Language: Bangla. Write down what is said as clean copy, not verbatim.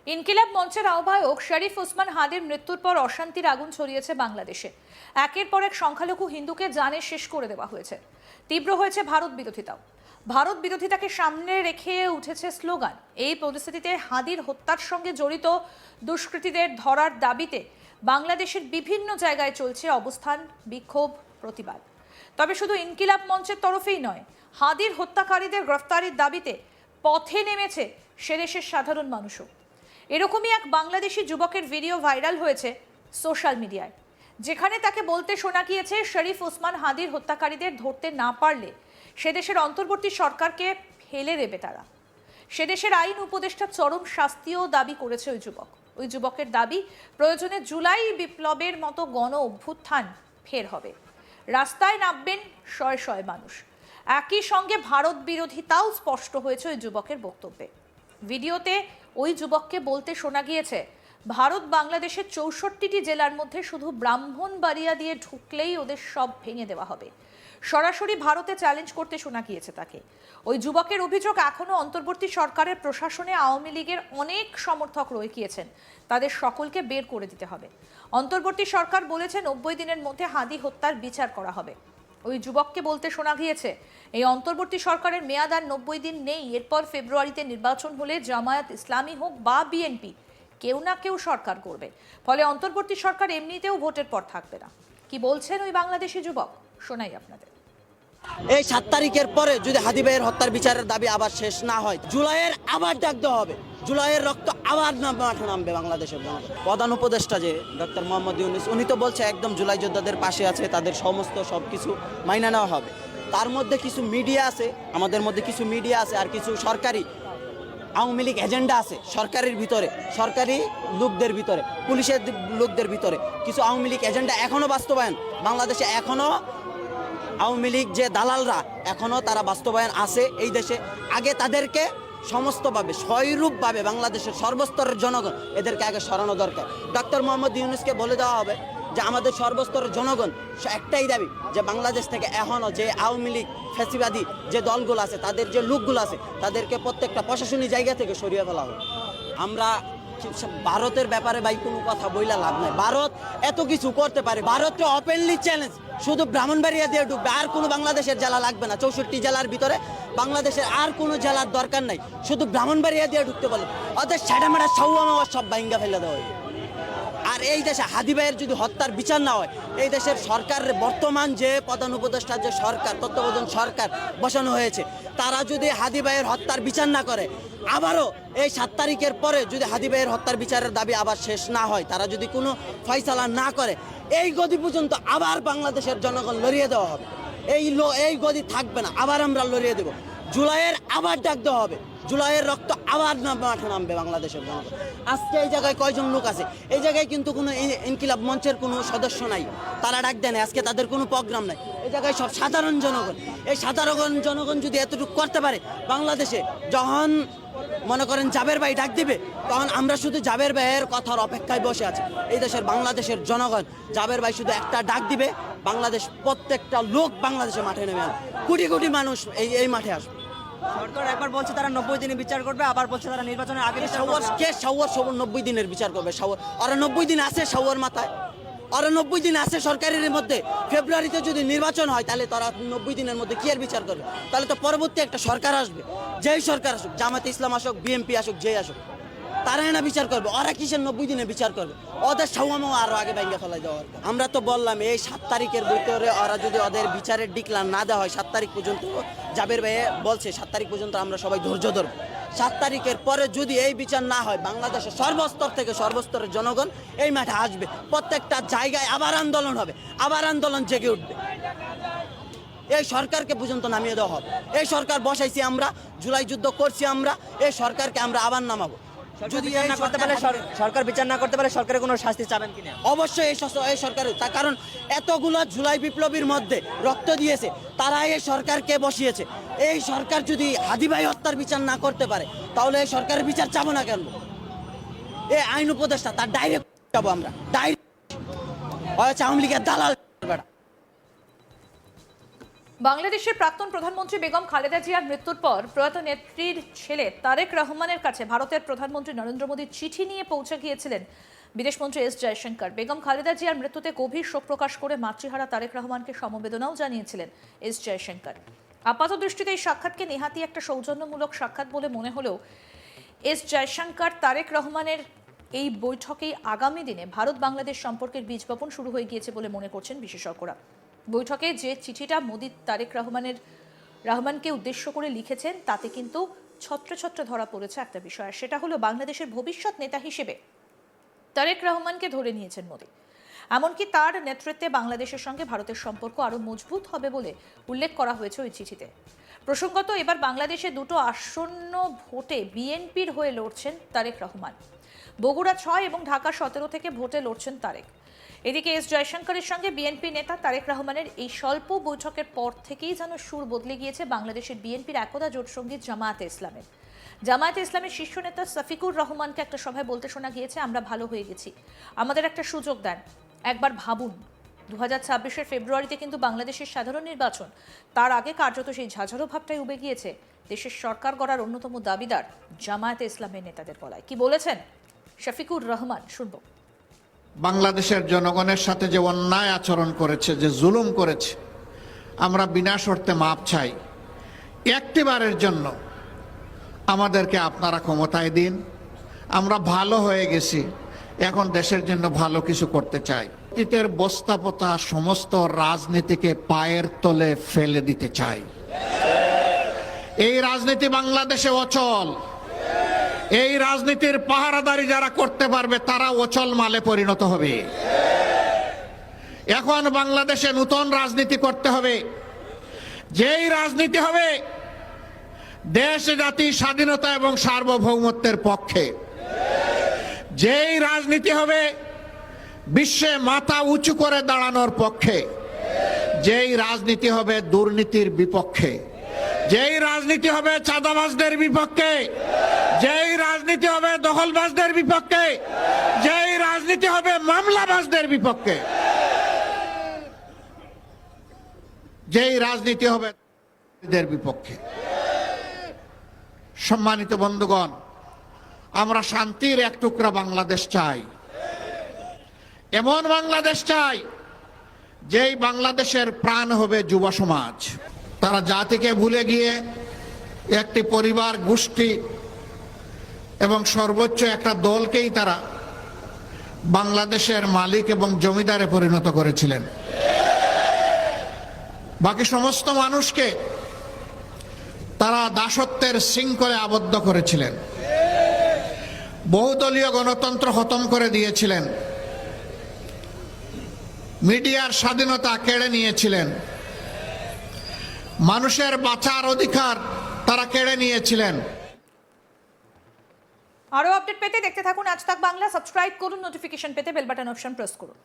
ইনকিলাব মঞ্চের আহ্বায়ক শরীফ ওসমান হাদির মৃত্যুর পর অশান্তির আগুন ছড়িয়েছে বাংলাদেশে। একের পর এক সংখ্যালঘু হিন্দুকে জানে শেষ করে দেওয়া হয়েছে। তীব্র হয়েছে ভারত বিরোধিতাও। ভারত বিরোধিতাকে সামনে রেখে উঠেছে স্লোগান। এই পরিস্থিতিতে হাদির হত্যার সঙ্গে জড়িত দুষ্কৃতীদের ধরার দাবিতে বাংলাদেশের বিভিন্ন জায়গায় চলছে অবস্থান, বিক্ষোভ, প্রতিবাদ। তবে শুধু ইনকিলাব মঞ্চের তরফেই নয়, হাদির হত্যাকারীদের গ্রেফতারির দাবিতে পথে নেমেছে সেদেশের সাধারণ মানুষও। এরকমই এক বাংলাদেশি যুবকের ভিডিও ভাইরাল হয়েছে সোশ্যাল মিডিয়ায়, যেখানে তাকে বলতে শোনা গিয়েছে শরীফ ওসমান হাদির হত্যাকারীদের ধরতে না পারলে সেদেশের অন্তর্বর্তী সরকারকে ফেলে দেবে তারা। সেদেশের আইন উপদেষ্টা চরম শাস্তিও দাবি করেছে ওই যুবকের দাবি, প্রয়োজনে জুলাই বিপ্লবের মতো গণ অভ্যুত্থান ফের হবে, রাস্তায় নামবেন শয়ে শয়ে মানুষ। একই সঙ্গে ভারত বিরোধিতাও স্পষ্ট হয়েছে ওই যুবকের বক্তব্যে। ভিডিওতে ওই যুবককে বলতে শোনা গিয়েছে, ভারত বাংলাদেশের 64টি জেলার মধ্যে শুধু ব্রাহ্মণবাড়িয়া দিয়ে ঢুকলেই ওদের সব ভেঙে দেওয়া হবে। সরাসরি ভারতে চ্যালেঞ্জ করতে শোনা গিয়েছে তাকে। ওই যুবকের অভিযোগ, এখনো অন্তর্বর্তী সরকারের প্রশাসনে আওয়ামী লীগের অনেক সমর্থক রয়ে গিয়েছেন, তাদের সকলকে বের করে দিতে হবে। অন্তর্বর্তী সরকার বলেছে 90 দিনের মধ্যে হাদি হত্যার বিচার করা হবে। ওই যুবককে বলতে শোনা গিয়েছে, এই অন্তর্বর্তী সরকারের মেয়াদ আর 90 দিন নেই। এরপর ফেব্রুয়ারিতে নির্বাচন হলে জামায়াত ইসলামী হোক বা বিএনপি, কেউ না কেউ সরকার করবে। ফলে অন্তর্বর্তী সরকার এমনিতেও ভোটের পর থাকবে না। কি বলছেন ওই বাংলাদেশি যুবক, শোনাই আপনাদের। এই 7 তারিখের পরে যদি হাদি ভাইয়ের হত্যার বিচারের দাবি আবার শেষ না হয়, জুলাইয়ের আবার ডাক দেওয়া হবে। জুলাইয়ের রক্ত আবার মাঠে নামবে বাংলাদেশের জনগণ। প্রধান উপদেষ্টা যে ডক্টর মোহাম্মদ ইউনূস, উনি তো বলছে একদম জুলাই যোদ্ধাদের পাশে আছে, তাদের সমস্ত সবকিছু মাইনা নেওয়া হবে। তার মধ্যে কিছু মিডিয়া আছে, আমাদের মধ্যে কিছু মিডিয়া আছে, আর কিছু সরকারি আওয়ামী লীগ এজেন্ডা আছে সরকারের ভিতরে, সরকারি লোকদের ভিতরে, পুলিশের লোকদের ভিতরে কিছু আওয়ামী লীগ এজেন্ডা এখনো বাস্তবায়ন বাংলাদেশে, এখনো আওয়ামী লীগ যে দালালরা এখনো তারা বাস্তবায়ন আছে এই দেশে। আগে তাদেরকে সমস্তভাবে স্বরূপভাবে বাংলাদেশের সর্বস্তরের জনগণ এদেরকে আগে সরানো দরকার। ডক্টর মোহাম্মদ ইউনূসকে বলে দেওয়া হবে যে আমাদের সর্বস্তরের জনগণ একটাই দাবি, যে বাংলাদেশ থেকে এখনও যে আওয়ামী লীগ ফ্যাসিবাদী যে দলগুলো আছে, তাদের যে লোকগুলো আছে, তাদেরকে প্রত্যেকটা প্রশাসনিক জায়গা থেকে সরিয়ে ফেলা হবে। আমরা ভারতের ব্যাপারে ভাই কোনো কথা বইলা লাভ নাই। ভারত এত কিছু করতে পারে, ভারতকে ওপেনলি চ্যালেঞ্জ, শুধু ব্রাহ্মণবাড়িয়া দিয়ে ঢুকবে, আর কোনো বাংলাদেশের জেলা লাগবে না। 64 জেলার ভিতরে বাংলাদেশের আর কোনো জেলার দরকার নাই, শুধু ব্রাহ্মণবাড়িয়া দিয়ে ঢুকতে বলে ওদের ছাড়ামাটা সৌয়ামা সব ভাঙ্গা ফেলে দেওয়া হয়। আর এই দেশে হাদি ভাইয়ের যদি হত্যার বিচার না হয়, এই দেশের সরকারের বর্তমান যে প্রধান উপদেষ্টার যে সরকার, তত্ত্বাবধান সরকার বসানো হয়েছে, তারা যদি হাদি ভাইয়ের হত্যার বিচার না করে, আবারও এই 7 তারিখের পরে যদি হাদি ভাইয়ের হত্যার বিচারের দাবি আবার শেষ না হয়, তারা যদি কোনো ফয়সালা না করে, এই গদি পর্যন্ত আবার বাংলাদেশের জনগণ লড়িয়ে দেওয়া হবে। এই গদি থাকবে না, আবার আমরা লড়িয়ে দেব। জুলাইয়ের আবার ডাক দেওয়া হবে, জুলাইয়ের রক্ত আবার মাঠে নামবে বাংলাদেশের জনগণ। আজকে এই জায়গায় কয়জন লোক আছে, এই জায়গায় কিন্তু কোনো ইনকিলাব মঞ্চের কোনো সদস্য নাই, তারা ডাক দেয় না, আজকে তাদের কোনো প্রোগ্রাম নাই। এই জায়গায় সব সাধারণ জনগণ। এই সাধারণ জনগণ যদি এতটুকু করতে পারে, বাংলাদেশে যখন মনে করেন জাবের ভাই ডাক দিবে, তখন আমরা শুধু জাবের ভাইয়ের কথার অপেক্ষায় বসে আছি। এই দেশের বাংলাদেশের জনগণ, জাবের ভাই শুধু একটা ডাক দিবে, বাংলাদেশ প্রত্যেকটা লোক বাংলাদেশে মাঠে নেমে আসবে, কোটি কোটি মানুষ এই মাঠে আসবে। সরকার একবার বলছে তারা 90 দিনে বিচার করবে, আবার বলছে তারা নির্বাচনের আগে বিচার করবে। কে সওয়ার 90 দিনের বিচার করবে? ওরা 90 দিন আছে সওয়ার মাথায়, ওরা 90 দিন আছে সরকারের মধ্যে। ফেব্রুয়ারিতে যদি নির্বাচন হয়, তাহলে তারা 90 দিনের মধ্যে কি আর বিচার করবে? তাহলে তো পরবর্তী একটা সরকার আসবে, যেই সরকার আসুক, জামাতে ইসলাম আসুক, বিএনপি আসুক, যেই আসুক, তারাই না বিচার করবে। ওরা কিসের 90 দিনে বিচার করবে? ওদের সওয়ামও আরো আগে ভেঙে ফেলাই দেওয়া। আমরা তো বললাম এই 7 তারিখের ভিতরে ওরা যদি ওদের বিচারের ডিক্লার না দেওয়া হয়, 7 তারিখ পর্যন্ত জাবের ভাই বলছে 7 তারিখ পর্যন্ত আমরা সবাই ধৈর্য ধরবো। 7 তারিখের পরে যদি এই বিচার না হয়, বাংলাদেশের সর্বস্তর থেকে সর্বস্তরের জনগণ এই মাঠে আসবে, প্রত্যেকটা জায়গায় আবার আন্দোলন হবে, আবার আন্দোলন জেগে উঠবে। এই সরকারকে পর্যন্ত নামিয়ে দেওয়া হবে। এই সরকার বসাইছি আমরা, জুলাই যুদ্ধ করছি আমরা, এই সরকারকে আমরা আবার নামাবো। যদি না করতে পারে, সরকার বিচার না করতে পারে, সরকারের কোনো শাস্তি চাবেন কিনা? অবশ্যই এই সরকারের, তার কারণ এতগুলো জুলাই বিপ্লবীর মধ্যে রক্ত দিয়েছে, তারা এই সরকারকে বসিয়েছে। এই সরকার যদি হাদি ভাই হত্যার বিচার না করতে পারে, তাহলে এই সরকারের বিচার চাবো না কেন? এই আইন উপদেষ্টা তার ডাইরেক্ট যাবো আমরা, ডাইরেক্ট আওয়ামী লীগের দালাল। বাংলাদেশের প্রাক্তন প্রধানমন্ত্রী বেগম খালেদা জিয়ার মৃত্যুর পর প্রয়াত নেত্রীর ছেলে তারেক রহমানের কাছে ভারতের প্রধানমন্ত্রী নরেন্দ্র মোদীর চিঠি নিয়ে পৌঁছে গিয়েছিলেন বিদেশমন্ত্রী এস জয়শঙ্কর। বেগম খালেদা জিয়ার মৃত্যুতে গভীর শোক প্রকাশ করে মাতৃহারা তারেক রহমানকে সমবেদনাও জানিয়েছিলেন এস জয়শঙ্কর। আপাত দৃষ্টিতে এই সাক্ষাৎকে নেহাতি একটা সৌজন্যমূলক সাক্ষাৎ বলে মনে হলেও এস জয়শঙ্কর তারেক রহমানের এই বৈঠকেই আগামী দিনে ভারত বাংলাদেশ সম্পর্কের বীজ বপন শুরু হয়ে গিয়েছে বলে মনে করছেন বিশেষজ্ঞরা। বৈঠকে যে চিঠিটা মোদি তারেক রহমানকে উদ্দেশ্য করে লিখেছেন তাতে কিন্তু ছত্রছত্র ধরা পড়েছে একটা বিষয়, আর সেটা হলো বাংলাদেশের ভবিষ্যৎ নেতা হিসেবে তারেক রহমানকে ধরে নিয়েছেন মোদি। এমনকি তার নেতৃত্বে বাংলাদেশের সঙ্গে ভারতের সম্পর্ক আরও মজবুত হবে বলে উল্লেখ করা হয়েছে ওই চিঠিতে। প্রসঙ্গত, এবার বাংলাদেশে দুটো আসন্ন ভোটে বিএনপির হয়ে লড়ছেন তারেক রহমান। বগুড়া 6 এবং ঢাকা 17 থেকে ভোটে লড়ছেন তারেক। এদিকে এস জয়শঙ্করের সঙ্গে বিএনপি নেতা তারেক রহমানের এই স্বল্প বৈঠকের পর থেকেই যেন সুর বদলে গিয়েছে বাংলাদেশের বিএনপির একদা জোটসঙ্গী জামায়াতে ইসলামের। জামায়াতে ইসলামের শীর্ষ নেতা শফিকুর রহমানকে একটা সভায় বলতে শোনা গিয়েছে, আমরা ভালো হয়ে গেছি, আমাদের একটা সুযোগ দেন, একবার ভাবুন। 2026 ফেব্রুয়ারিতে কিন্তু বাংলাদেশের সাধারণ নির্বাচন, তার আগে কার্যত সেই ঝাঁঝালো ভাবটাই উবে গিয়েছে দেশের সরকার গড়ার অন্যতম দাবিদার জামায়াতে ইসলামের নেতাদের গলায়। কি বলেছেন শফিকুর রহমান, শুনবো। বাংলাদেশের জনগণের সাথে যে অন্যায় আচরণ করেছে, যে জুলুম করেছে, আমরা বিনা শর্তে মাপ চাই। একটিবারের জন্য আমাদেরকে আপনারা ক্ষমতায় দিন, আমরা ভালো হয়ে গেছি, এখন দেশের জন্য ভালো কিছু করতে চাই। অতীতের বস্তাপতা সমস্ত রাজনীতিকে পায়ের তলে ফেলে দিতে চাই। এই রাজনীতি বাংলাদেশে অচল। এই রাজনীতির পাহারাদারি যারা করতে পারবে তারা অচল মালে পরিণত হবে। এখন বাংলাদেশে নতুন রাজনীতি করতে হবে, যেই রাজনীতি হবে দেশ জাতি স্বাধীনতা এবং সার্বভৌমত্বের পক্ষে, যেই রাজনীতি হবে বিশ্বে মাথা উঁচু করে দাঁড়ানোর পক্ষে, যেই রাজনীতি হবে দুর্নীতির বিপক্ষে, যেই রাজনীতি হবে চাঁদাবাজদের বিপক্ষে, যেই রাজনীতি হবে দখলবাজদের বিপক্ষে, যেই রাজনীতি হবে মামলাবাজদের বিপক্ষে, যেই রাজনীতি হবে এদের বিপক্ষে। সম্মানিত বন্ধুগণ, আমরা শান্তির এক টুকরা বাংলাদেশ চাই, এমন বাংলাদেশ চাই যেই বাংলাদেশের প্রাণ হবে যুব সমাজ। তারা জাতিকে ভুলে গিয়ে একটি পরিবার, গোষ্ঠী এবং সর্বোচ্চ একটা দলকেই তারা বাংলাদেশের মালিক এবং জমিদারে পরিণত করেছিলেন। বাকি সমস্ত মানুষকে তারা দাসত্বের শৃঙ্খলে আবদ্ধ করেছিলেন, বহুদলীয় গণতন্ত্র খতম করে দিয়েছিলেন, মিডিয়ার স্বাধীনতা কেড়ে নিয়েছিলেন, মানুষের বাঁচার অধিকার তারা কেড়ে নিয়েছিলেন। আরো আপডেট পেতে দেখতে থাকুন আজ তাক বাংলা, সাবস্ক্রাইব করুন, নোটিফিকেশন পেতে বেল বাটন অপশন প্রেস করুন।